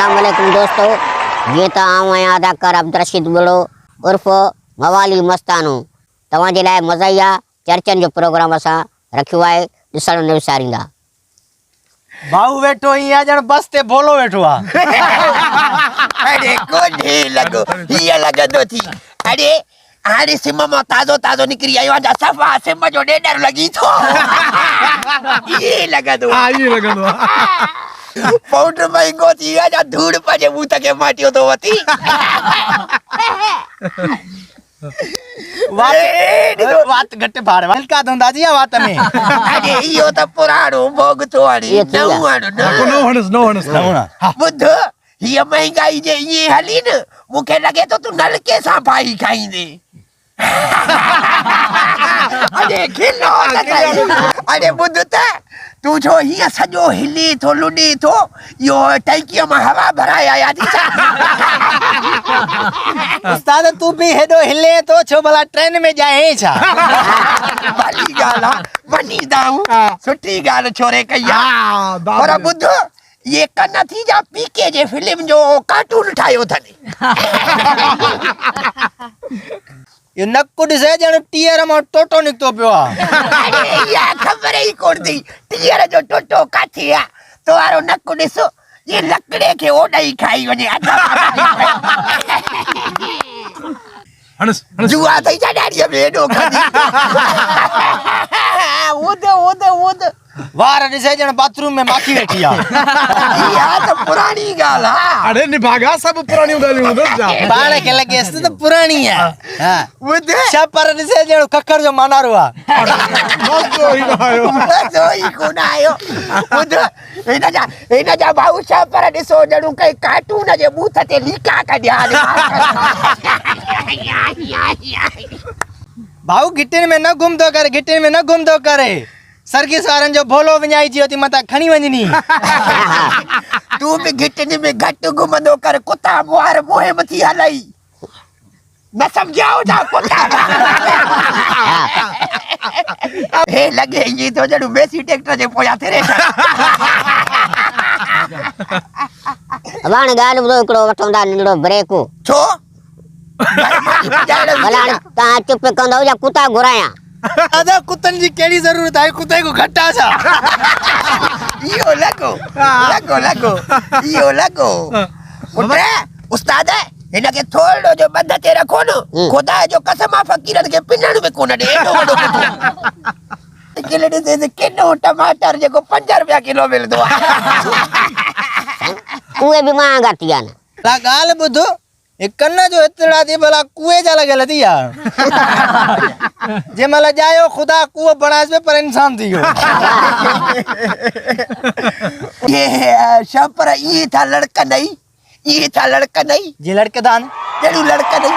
अस्सलाम वालेकुम दोस्तों, ये तो आऊं आहियां अदाकार अब्दुल बुलो उर्फ मवाली मस्तानो। तव्हांजे लाइ मज़ाहिया चर्चन जो प्रोग्राम असां रखियो आहे, ॾिसण न विसारींदा। भाऊ वेठो ही ॼण बस ते बोलो वेठो आ। अरे कोने लगो ये लगंदो थी। अरे हाणे सिम मां ताज़ो ताज़ो निकिरी आयो आहे, सफ़ा सिम जो ॾेढर लॻी थो। ये लगंदो पाउडर महांगो थी वियो आहे, धूड़ पंहिंजे बूथ खे माटियो थो वठी। वात घट भाड़ हल्का धंधा जी वात में। अरे इहो त पुराणो भोग थो हाणे, नओं हाणे ॿुध, हीअ महांगाई जे ईअं हली न, मूंखे लॻे थो तूं नलके सां भाई खाईंदे। अरे खिलो अरे ॿुध त तूं छो हीअं सॼो हिले थो लुॾे थो, इहो टंकीअ मां हवा भराए आया थी छा? उस्ताद तू भी हेॾो हिले थो छो भला ट्रेन में जाए छा? भली ॻाल्हि आहे, मञींदाऊं, सुठी ॻाल्हि छोरे कई आहे। पर ॿुध, ये कनथी जा पीके जे फिल्म जो कार्टून ठाहियो अथनि। ये नक्कु ॾिसे ॼण टीयर मां टोटो निकितो पियो आहे। अरे इहा ख़बर ई कोन थी टीयर जो टोटो काथे आहे। तोहारो नकु ॾिसो, ये लकड़े खे ओॾई खाई वञे। जुआ अथई छा ॾाॾीअ में हेॾो खाधी? ऊद वार ॾिसे ॼण बाथरूम में माखी वेठी आहे। इहा त पुराणी ॻाल्हि आहे। अरे निभागा सब पुरानी ॻाल्हियूं ॿुध जा। पाण खे लॻेसि त पुराणी आहे। हा ॿुध छपर ॾिसे ॼण कखर जो मानारो आहे। मज़ो ई कोन आयो। ॿुध, हिन जा भाऊ छपर ॾिसो ॼण कंहिं कार्टून जे बूथ ते लीका कढिया। भाऊ गिटिन में न घुमंदो करे, गिटिन में न घुमंदो करे। सर्किस वारनि जो भोलो विञाई जियो थी मथां खणी वञनी। तूं बि गिटिन में घटि घुमंदो कर, कुता मुहार मुहिम थी हलई। न सम्झाओ छा कुता? हे लॻे ईअं थो ॼण मेसी ट्रैक्टर जे पोयां थिरे। अब हाणे ॻाल्हि ॿुधो, हिकिड़ो वठूं था नंढड़ो ब्रेक। छो? भला हाणे तव्हां चुप कंदव या कुता घुरायां? दादा कुतनि जी कहिड़ी ज़रूरत आहे, कुते को घटा छा? इहो लॻो इहो लॻो। पुटे उस्ताद, हिनखे थोरो जो बंध ते रखो न। खुदा जो कसम आहे फ़क़ीरनि खे पिनण बि कोन ॾे। एॾो वॾो कुतो किलो ॾिसे किलो टमाटर जेको 5 रुपया किलो मिलंदो आहे। उहे बि महांगा थी विया आहिनि। ॻाल्हि ॿुध, कन जो एतिरा थी भला कुएं जा लॻियल थी आहे। जंहिं महिल ॼायो ख़ुदा कुओ बणाएसि पियो पर इंसान थी वियो। ये छपर इहे था लड़कंदई, इहे था लड़कंदई। जे लड़के दान जहिड़ियूं लड़कंदई।